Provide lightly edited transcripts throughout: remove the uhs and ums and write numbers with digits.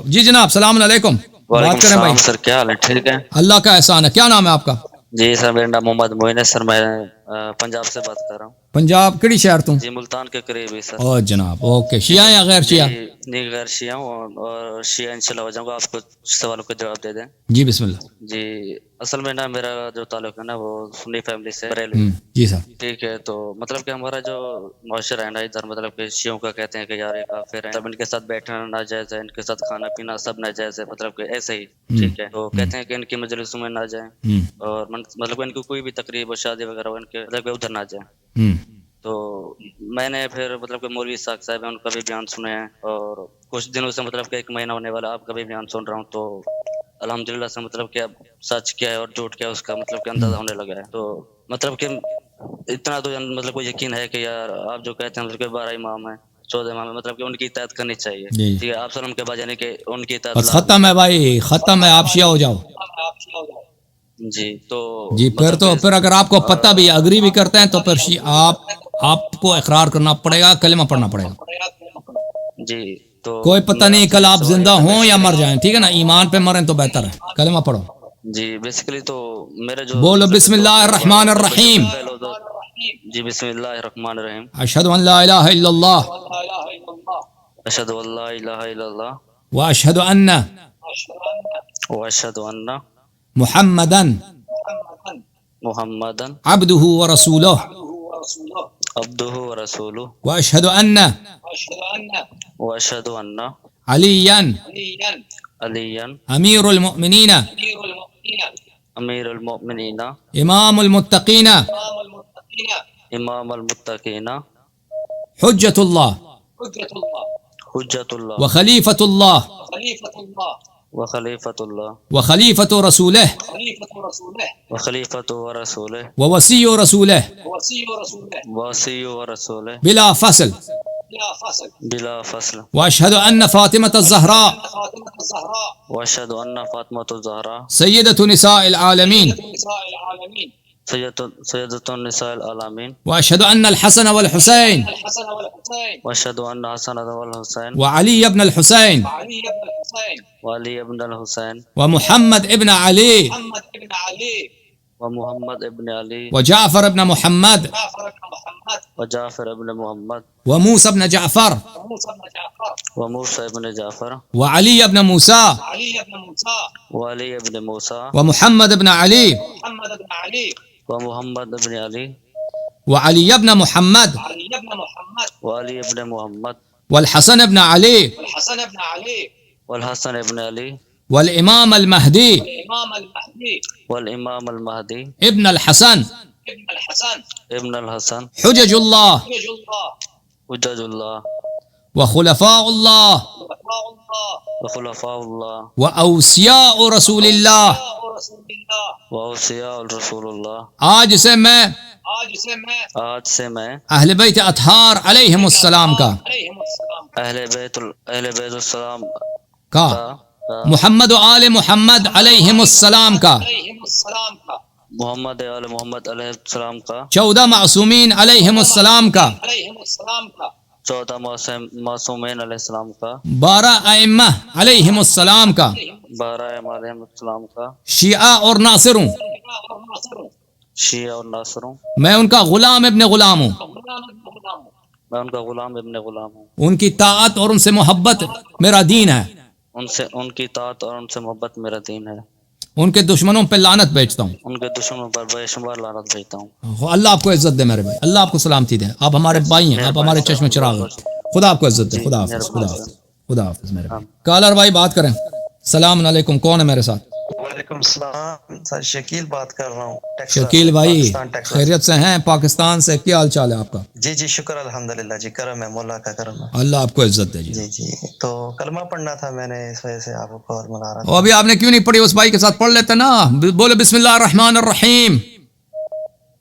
جی جناب السلام علیکم. بات کریں بھائی. سر کیا حال ہے؟ ٹھیک ہے. اللہ کا احسان ہے. کیا نام ہے آپ کا؟ جی سر میرا نام محمد معین ہے سر. میں پنجاب سے بات کر رہا ہوں. پنجاب کیڑی شہر تو؟ جی ملتان کے قریب ہی سر. او جناب اوکے. شیعہ یا غیر شیعہ؟ نہیں غیر شیعہ ہوں اور شیعہ انشاءاللہ ہو جاؤں گا. آپ کو سوالوں کا جواب دے دیں. جی بسم اللہ. جی اصل میں نا میرا جو تعلق ہے نا وہ سنی فیملی سے بریلوی. جی سر. ٹھیک ہے. تو مطلب کہ ہمارا جو معاشرہ ہے نا ادھر مطلب کہ شیعوں کا کہتے ہیں کہ یار یہ کافر ہیں, ان کے ساتھ بیٹھنا ناجائز ہے, ان کے ساتھ کھانا پینا سب ناجائز ہے, مطلب کہ ایسے ہی. ٹھیک ہے. تو کہتے ہیں کہ ان کی مجلسوں میں نہ جائیں اور مطلب ان کو کوئی بھی تقریب و شادی وغیرہ ہو ان کے مطلب کہ ادھر نہ جائیں. تو میں نے پھر مطلب کہ مولوی ساکھ صاحب ہیں ان کا بھی بیان سنے ہیں اور کچھ دنوں سے مطلب کہ 1 مہینہ ہونے والا آپ کا بھی بیان سن رہا ہوں. تو الحمدللہ سے مطلب کہ اب سچ کیا ہے اور جھوٹ کیا ہے اس کا مطلب کہ اندازہ ہونے لگا ہے. تو مطلب کہ اتنا تو مطلب کو یقین ہے کہ یار آپ جو کہتے ہیں مطلب کہ 12 امام ہیں 14 امام ہیں مطلب کہ ان کی اطاعت کرنی چاہیے. ٹھیک ہے. آپ سلام کے بعد یعنی کہ ان کی اطاعت بس ختم ہے بھائی, ختم ہے. آپ شیعہ ہو جاؤ. جی. تو جی پھر اگر آپ کو پتہ بھی اگری بھی کرتے ہیں تو پھر آپ کو اقرار کرنا پڑے گا, کلمہ پڑھنا پڑے گا. جی تو کوئی پتہ نہیں کل آپ زندہ ہوں یا مر جائیں. ٹھیک ہے نا, ایمان پہ مریں تو بہتر ہے. کلمہ پڑھو. جی بیسیکلی تو میرے جو بولو بسم اللہ الرحمن الرحیم. جی بسم اللہ الرحمن الرحیم. اشہد ان لا الہ الا اللہ اشہد ان لا الہ الا اللہ واشہد ان واشہد ان محمدن محمدن عبدہ ورسولہ عبدہ ورسولہ واشہد ان واشہد ان علیاً علیاً امیر المؤمنین امیر المؤمنین امام المتقین امام المتقین حجۃ اللہ حجۃ اللہ وخلیفۃ اللہ وخلیفۃ اللہ وخلیفۃ رسولہ وخلیفۃ ورسولہ ووصی رسولہ وصی ورسولہ بلا فصل بلا فصل واشہد ان فاطمۃ الزہراء واشہد ان فاطمۃ الزہراء سیدۃ نساء العالمین سیدۃ النساء العالمین واشہد ان الحسن والحسین واشہد ان حسن والحسین وعلی ابن الحسین وعلی ابن الحسین ومحمد ابن علی ومحمد ابن علی وجعفر ابن محمد وجعفر ابن محمد وموسى ابن جعفر وموسى ابن جعفر وعلي ابن موسى وعلی ابن موسیٰ ومحمد ابن علي ومحمد ابن علی وعلي ابن محمد وعلی ابن محمد والحسن ابن علي والحسن ابن علی والإمام المهدي والامام المہدی ابن الحسن ابن الحسن حجج الله حجج اللہ وخلفاء الله وخلفاء اللہ وأوصياء رسول الله. واوصیاء الرسول اللہ. آج سے میں اہل بیت اطہار علیہم السلام کا اہل بیت السلام کا محمد و آل محمد علیہم السلام کا محمد آل محمد علیہ السلام کا 14 معصومین علیہم السلام کا 14 معصومین علیہ السلام کا 12 ائمہ علیہم السلام کا 12 امام علیہ السلام کا شیعہ اور ناصروں شیعہ اور ناصروں. میں ان کا غلام ابن غلام ہوں. میں ان کا غلام ابن غلام ہوں. ان کی طاعت اور ان سے محبت میرا دین ہے. ان کی طاعت اور ان سے محبت میرا دین ہے. ان کے دشمنوں پہ لعنت بیچتا ہوں. ان کے دشمنوں پر بے شمار لعنت بھیجتا ہوں. اللہ آپ کو عزت دے میرے بھائی, اللہ آپ کو سلامتی دے. آپ ہمارے بھائی ہیں, آپ ہمارے چشم چراغ ہیں. خدا آپ کو عزت دے. خدا حافظ. خدا حافظ. خدا حافظ میرے بھائی. کالر بھائی بات کریں. السلام علیکم. کون ہے میرے ساتھ؟ وعلیکم السلام. سر شکیل بات کر رہا ہوں. شکیل بھائی خیریت سے ہیں؟ پاکستان سے کیا حال چال ہے آپ کا؟ جی جی شکر الحمدللہ جی. کرم ہے مولا کا کرم ہے. اللہ آپ کو عزت دے. جی جی تو کلمہ پڑھنا تھا میں نے, اس وجہ سے آپ کو کال ملا رہا تھا. اور ابھی آپ نے کیوں نہیں پڑھی؟ اس بھائی کے ساتھ پڑھ لیتے نا. بولے بسم اللہ الرحمن الرحیم.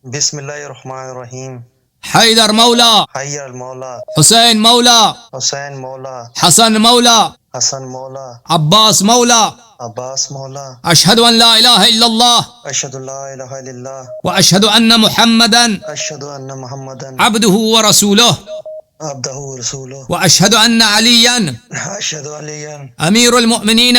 بسم اللہ الرحمن الرحیم. حیدر مولا, حیر مولا, حسین مولا, حسین مولا, حسن مولا, حسن مولا, عباس مولا, عباس مولا. اشہد ان لا الہ الا اللہ اشہد لا الہ الا اللہ واشہد ان محمدا اشہد ان محمدن عبدہ ورسولہ عبده ورسوله وأشهد أن عليا أشهد عليا أمير المؤمنين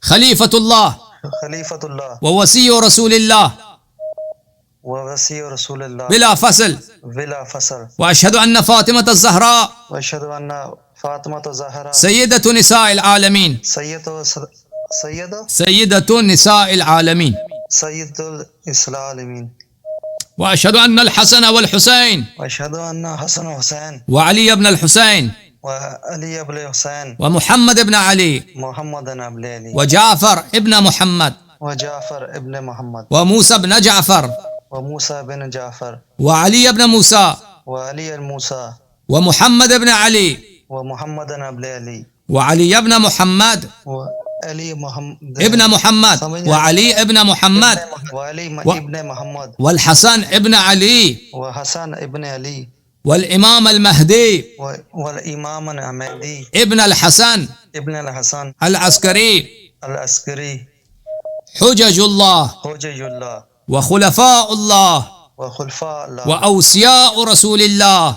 خليفة الله خليفة الله ووصي رسول الله ووصي رسول الله بلا فصل بلا فصل وأشهد أن فاطمة الزهراء وأشهد أن فاطمة الزهراء سيدة نساء العالمين سيدة نساء العالمين سيد العالمين وأشهد أن الحسن والحسين وأشهد أن حسن وحسين وعلي بن الحسين وعلي بن الحسين ومحمد بن علي محمد بن علي وجعفر ابن محمد وجعفر ابن محمد وموسى بن جعفر وموسى بن جعفر وعلي بن موسى وعلي الموسى ومحمد بن علي ومحمد بن علي وعلي بن محمد وعلي محمد ابن محمد وعلي ابن محمد وعلي ابن محمد والحسن ابن علي وحسن ابن علي والإمام المهدي والإمام المهدي ابن الحسن العسكري حجج الله وخلفاء الله وأوصياء رسول الله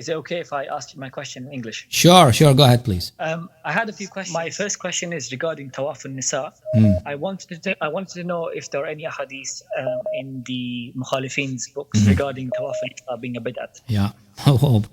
Is it okay if I ask my question in English? Sure, go ahead, please. I had a few questions. My first question is regarding Tawaf al-Nisa. I wanted to know if there are any hadiths in the Mukhalifin's books regarding Tawaf al-Nisa being a bid'at. Yeah.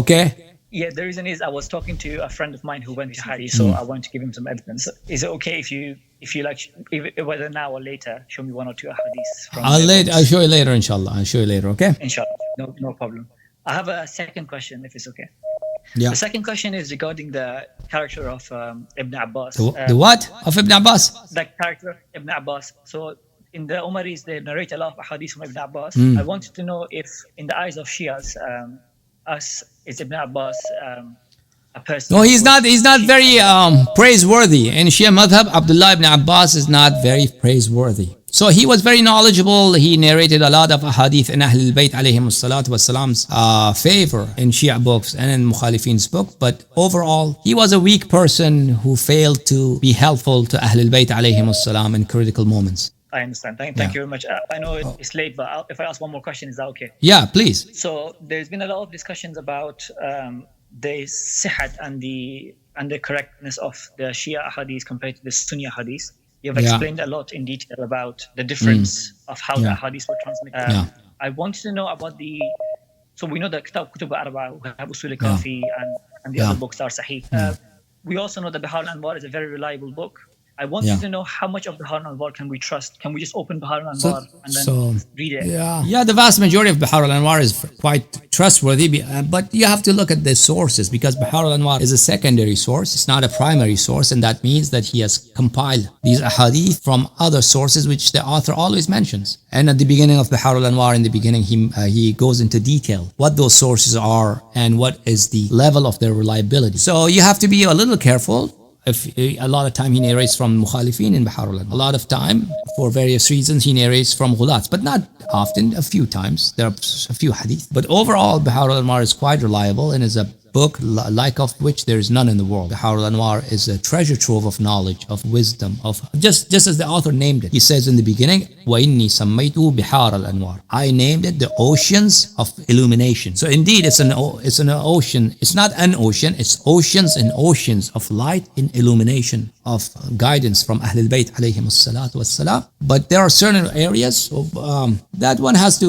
Okay. Yeah, the reason is I was talking to a friend of mine who went to Hajj, so I want to give him some evidence. Is it okay if you like, whether now or later, show me one or two hadiths? I'll show you later, inshallah. I'll show you later, okay? Inshallah, no problem. I have a second question, if it's okay. Yeah. The second question is regarding the character of Ibn Abbas. The what? Of Ibn Abbas? The character of Ibn Abbas. So in the Umaris, they narrate a lot of hadiths from Ibn Abbas. I wanted to know if, in the eyes of Shias, is Ibn Abbas a person? No, he's not very praiseworthy. In Shia madhab, Abdullah ibn Abbas is not very praiseworthy. So he was very knowledgeable. He narrated a lot of hadith in Ahl al-Bayt alayhim as-salatu was-salam's favor in Shia books and in Mukhalifin's book. But overall, he was a weak person who failed to be helpful to Ahl al-Bayt alayhim as-salam in critical moments. I understand. Thank you very much. I know it's late, but if I ask one more question, is that okay? Yeah, please. So there's been a lot of discussions about the sihat and the correctness of the Shia hadith compared to the Sunni hadith. You've explained a lot in detail about the difference of how the hadith were transmitted. I wanted to know about so we know that Kutub al-Arba, Usul al-Kafi, and the other books are Sahih. We also know that Bihar al-Anwar is a very reliable book. I want you to know how much of Bihar al-Anwar can we trust? Can we just open Bihar al-Anwar and then read it? Yeah, the vast majority of Bihar al-Anwar is quite trustworthy, but you have to look at the sources because Bihar al-Anwar is a secondary source. It's not a primary source, and that means that he has compiled these ahadith from other sources which the author always mentions. And at the beginning of Bihar al-Anwar, in the beginning, he goes into detail what those sources are and what is the level of their reliability. So you have to be a little careful. A lot of time he narrates from Mukhalifin in Bihar al-Anwar. A lot of time, for various reasons, he narrates from Ghulats, but not often, a few times. There are a few hadith. But overall, Bihar al-Anwar is quite reliable and is a book like of which there is none in the world. Bahar al-Anwar is a treasure trove of knowledge, of wisdom, of just as the author named it. He says in the beginning, وَإِنِّي سَمَّيْتُهُ بِحَارَ الْأَنْوَارِ. I named it the oceans of illumination. So indeed, it's an ocean. It's not an ocean. It's oceans and oceans of light in illumination, of guidance from Ahlul Bayt alayhim as-salatu was-salam. But there are certain areas of, that one has to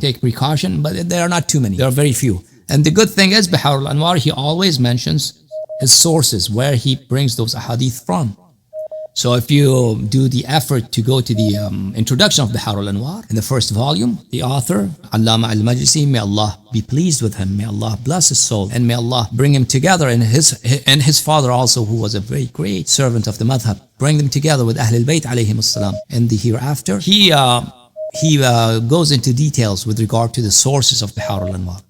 take precaution, but there are not too many. There are very few. And the good thing is, Bahar al-Anwar, he always mentions his sources, where he brings those ahadith from. So if you do the effort to go to the introduction of Bahar al-Anwar, in the first volume, the author, Allama al-Majlisi, may Allah be pleased with him, may Allah bless his soul, and may Allah bring him together, and his father also, who was a very great servant of the madhab, bring them together with Ahlul Bayt alayhim as-salam in the hereafter. He goes into details with regard to the sources of Bahar al-Anwar.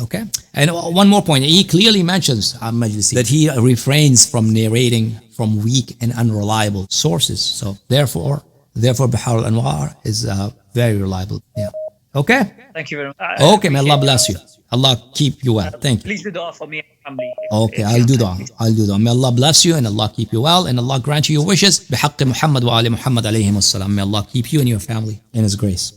Okay? And one more point, he clearly mentions Majlisi, that he refrains from narrating from weak and unreliable sources. So therefore Bahar al-Anwar is very reliable. Yeah. Okay? Thank you very much. Okay, may Allah bless you. Allah keep you well. Thank you. Please do dua for me and family. Okay, I'll do dua. May Allah bless you and Allah keep you well and Allah grant you your wishes. بحق محمد وآل محمد عليهم السلام. May Allah keep you and your family in His grace.